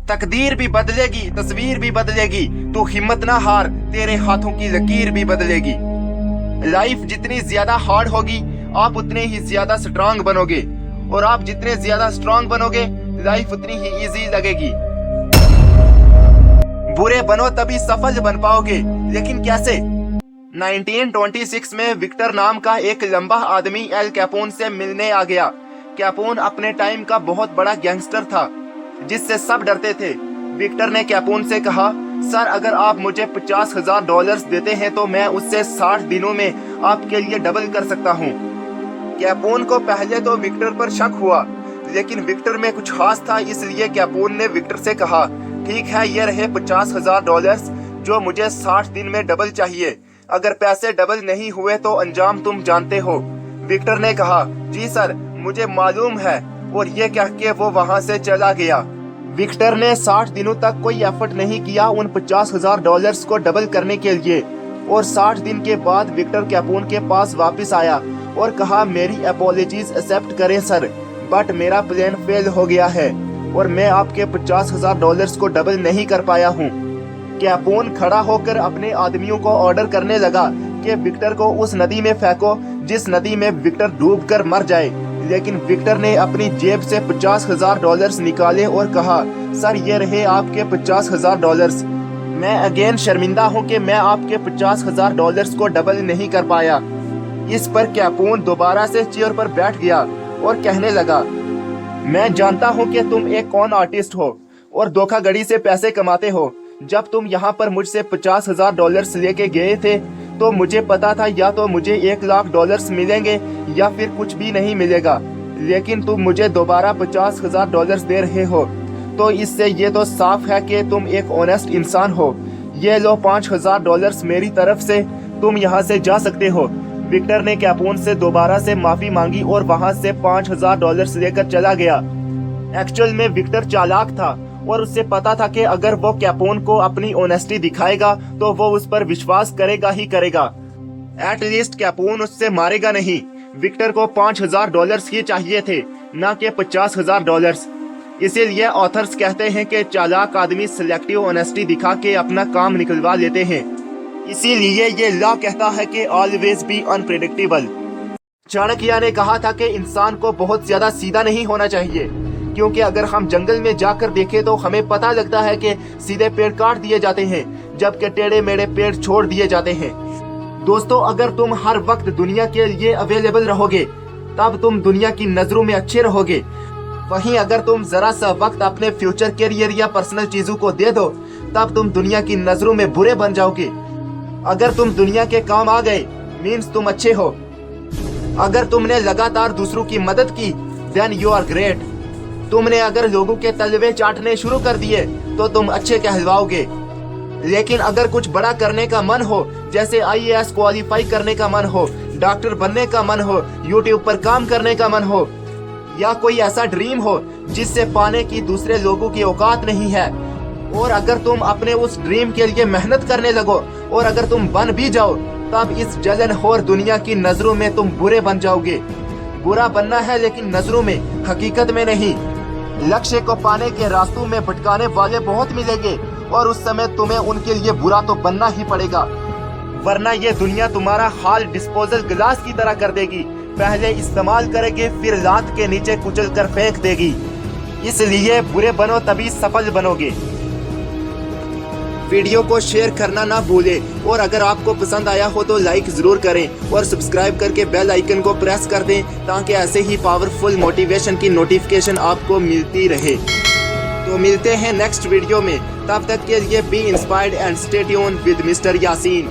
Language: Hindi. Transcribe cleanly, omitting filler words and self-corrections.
तकदीर भी बदलेगी, तस्वीर भी बदलेगी, तू हिम्मत ना हार, तेरे हाथों की लकीर भी बदलेगी। लाइफ जितनी ज्यादा हार्ड होगी, आप उतने ही ज्यादा स्ट्रांग बनोगे, और आप जितने ज्यादा स्ट्रांग बनोगे, लाइफ उतनी ही इजी लगेगी। बुरे बनो तभी सफल बन पाओगे, लेकिन कैसे? 1926 में विक्टर नाम का एक लंबा आदमी एल कैपोन से मिलने आ गया। कैपोन अपने टाइम का बहुत बड़ा गैंगस्टर था, जिससे सब डरते थे। विक्टर ने कैपोन से कहा, सर अगर आप मुझे $50,000 देते हैं तो मैं उससे 60 दिनों में आपके लिए डबल कर सकता हूँ। कैपोन को पहले तो विक्टर पर शक हुआ, लेकिन विक्टर में कुछ खास था, इसलिए कैपोन ने विक्टर से कहा, ठीक है, ये रहे $50,000 जो मुझे 60 दिन में डबल चाहिए। अगर पैसे डबल नहीं हुए तो अंजाम तुम जानते हो। विक्टर ने कहा, जी सर, मुझे मालूम है, और ये कह के वो वहां से चला गया। विक्टर ने 60 दिनों तक कोई एफर्ट नहीं किया उन $50,000 को डबल करने के लिए, और 60 दिन के बाद विक्टर कैपोन के पास वापस आया और कहा, मेरी अपॉलॉजीज एक्सेप्ट करें सर, बट मेरा प्लान फेल हो गया है और मैं आपके $50,000 को डबल नहीं कर पाया हूँ। कैपोन खड़ा होकर अपने आदमियों को ऑर्डर करने लगा कि विक्टर को उस नदी में फेंको जिस नदी में विक्टर डूबकर मर जाए। लेकिन विक्टर ने अपनी जेब से $50,000 निकाले और कहा, सर ये रहे आपके $50,000। मैं अगेन शर्मिंदा हूँ कि मैं आपके $50,000 को डबल नहीं कर पाया। इस पर कैपोन दोबारा से चेयर पर बैठ गया और कहने लगा, मैं जानता हूँ कि तुम एक कौन आर्टिस्ट हो और धोखाधड़ी से पैसे कमाते हो। जब तुम यहाँ पर मुझसे $50,000 लेके गए थे तो मुझे पता था या तो मुझे $1,00,000 मिलेंगे या फिर कुछ भी नहीं मिलेगा, लेकिन तुम मुझे दोबारा $50,000 दे रहे हो, तो इससे ये तो साफ है कि तुम एक ऑनेस्ट इंसान हो। ये लो $5,000 मेरी तरफ से, तुम यहाँ से जा सकते हो। विक्टर ने कैपोन से दोबारा से माफी मांगी और वहाँ से $5,000 लेकर चला गया। एक्चुअल में विक्टर चालाक था और उससे पता था कि अगर वो कैपोन को अपनी ऑनेस्टी दिखाएगा तो वो उस पर विश्वास करेगा ही करेगा। एट लीस्ट कैपोन उससे मारेगा नहीं। विक्टर को $5,000 ही चाहिए थे, ना कि $50,000। इसीलिए ऑथर्स कहते हैं कि चालाक आदमी सिलेक्टिव ऑनेस्टी दिखा के अपना काम निकलवा लेते हैं। इसीलिए ये लॉ कहता है कि ऑलवेज बी अनप्रेडिक्टेबल। चाणक्य ने कहा था कि इंसान को बहुत ज्यादा सीधा नहीं होना चाहिए, क्योंकि अगर हम जंगल में जाकर देखें तो हमें पता लगता है कि सीधे पेड़ काट दिए जाते हैं, जबकि टेढ़े मेढ़े पेड़ छोड़ दिए जाते हैं। दोस्तों, अगर तुम हर वक्त दुनिया के लिए अवेलेबल रहोगे तब तुम दुनिया की नजरों में अच्छे रहोगे। वहीं अगर तुम जरा सा वक्त अपने फ्यूचर करियर या पर्सनल चीजों को दे दो तब तुम दुनिया की नजरों में बुरे बन जाओगे। अगर तुम दुनिया के काम आ गए मीन्स तुम अच्छे हो। अगर तुमने लगातार दूसरों की मदद की देन यू आर ग्रेट। तुमने अगर लोगों के तलवे चाटने शुरू कर दिए तो तुम अच्छे कहलवाओगे। लेकिन अगर कुछ बड़ा करने का मन हो, जैसे IAS क्वालिफाई करने का मन हो, डॉक्टर बनने का मन हो, YouTube पर काम करने का मन हो, या कोई ऐसा ड्रीम हो जिससे पाने की दूसरे लोगों की औकात नहीं है, और अगर तुम अपने उस ड्रीम के लिए मेहनत करने लगो और अगर तुम बन भी जाओ तब इस जलनखोर दुनिया की नजरों में तुम बुरे बन जाओगे। बुरा बनना है लेकिन नजरों में, हकीकत में नहीं। लक्ष्य को पाने के रास्तों में भटकाने वाले बहुत मिलेंगे और उस समय तुम्हें उनके लिए बुरा तो बनना ही पड़ेगा, वरना ये दुनिया तुम्हारा हाल डिस्पोजल गिलास की तरह कर देगी। पहले इस्तेमाल करेगी फिर लात के नीचे कुचल कर फेंक देगी। इसलिए बुरे बनो तभी सफल बनोगे। वीडियो को शेयर करना ना भूलें और अगर आपको पसंद आया हो तो लाइक जरूर करें और सब्सक्राइब करके बेल आइकन को प्रेस कर दें ताकि ऐसे ही पावरफुल मोटिवेशन की नोटिफिकेशन आपको मिलती रहे। तो मिलते हैं नेक्स्ट वीडियो में, तब तक के लिए B inspired and stay tuned with mister Yasin.